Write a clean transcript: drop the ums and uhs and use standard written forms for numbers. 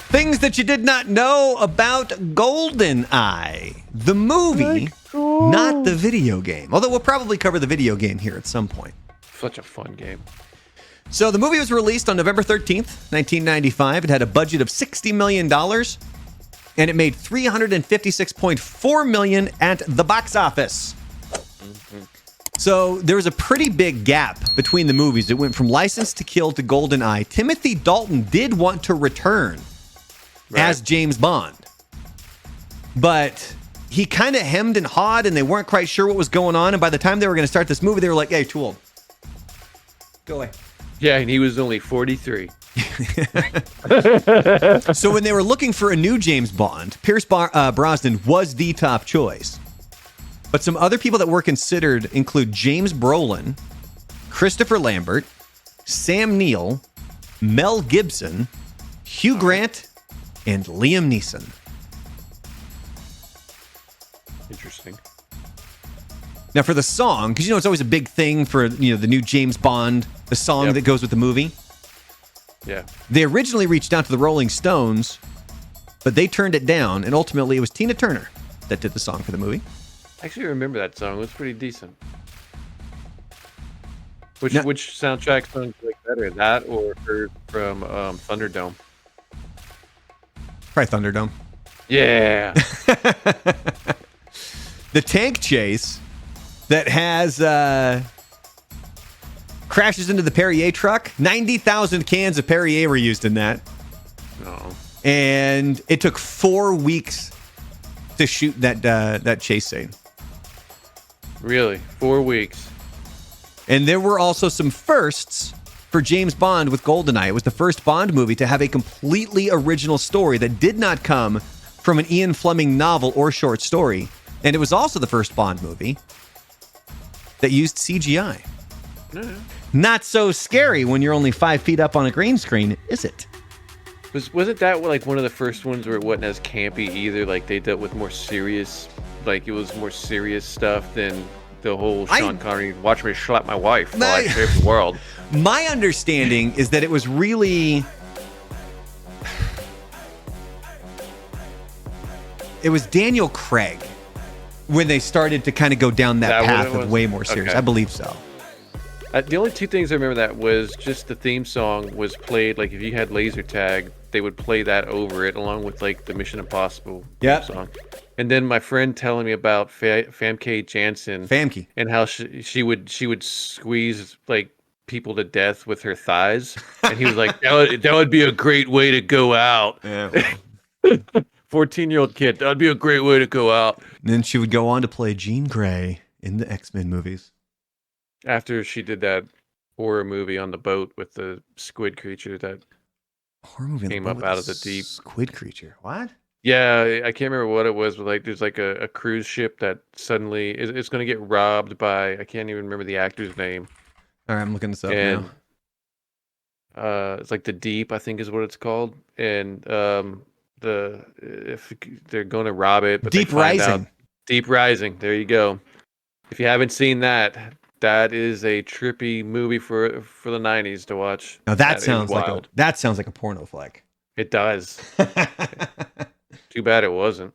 Things that you did not know about Goldeneye. The movie, not the video game. Although we'll probably cover the video game here at some point. Such a fun game. So the movie was released on November 13th, 1995. It had a budget of $60 million, and it made $356.4 million at the box office. Mm-hmm. So there was a pretty big gap between the movies. It went from License to Kill to Goldeneye. Timothy Dalton did want to return as James Bond, but he kind of hemmed and hawed, and they weren't quite sure what was going on. And by the time they were going to start this movie, they were like, "Hey, too old. Go away." Yeah, and he was only 43. So when they were looking for a new James Bond, Pierce Brosnan was the top choice. But some other people that were considered include James Brolin, Christopher Lambert, Sam Neill, Mel Gibson, Hugh Grant, and Liam Neeson. Interesting. Now for the song, because it's always a big thing for the new James Bond, the song that goes with the movie. Yeah. They originally reached out to the Rolling Stones, but they turned it down, and ultimately it was Tina Turner that did the song for the movie. I actually remember that song. It was pretty decent. Which soundtrack song do you like better, that or heard from Thunderdome? Probably Thunderdome. Yeah. The tank chase that has crashes into the Perrier truck. 90,000 cans of Perrier were used in that. No. And it took 4 weeks to shoot that chase scene. Really? 4 weeks. And there were also some firsts for James Bond with Goldeneye. It was the first Bond movie to have a completely original story that did not come from an Ian Fleming novel or short story. And it was also the first Bond movie that used CGI. No. Not so scary when you're only 5 feet up on a green screen, is it? Wasn't that like one of the first ones where it wasn't as campy either? Like they dealt with more serious, like it was more serious stuff than the whole Sean Connery, watch me slap my wife while I save the world. My understanding is that it was really... It was Daniel Craig when they started to kind of go down that path of way more serious. Okay. I believe so. The only two things I remember that was just the theme song was played, like if you had laser tag, they would play that over it along with like the Mission Impossible song. And then my friend telling me about Famke Janssen and how she would squeeze like people to death with her thighs, and he was like, that would be a great way to go out. Yeah. 14-year-old kid, that would be a great way to go out. And then she would go on to play Jean Grey in the X-Men movies. After she did that horror movie on the boat with the squid creature that came up out of the deep. Squid creature? What? Yeah, I can't remember what it was, but like there's like a cruise ship that suddenly it's going to get robbed by, I can't even remember the actor's name. All right, I'm looking this up now. It's like the Deep, I think is what it's called, and if they're going to rob it, but Deep Rising. Deep Rising. There you go. If you haven't seen that is a trippy movie for the 90s to watch. Now that sounds like a porno flick. It does. Too bad it wasn't.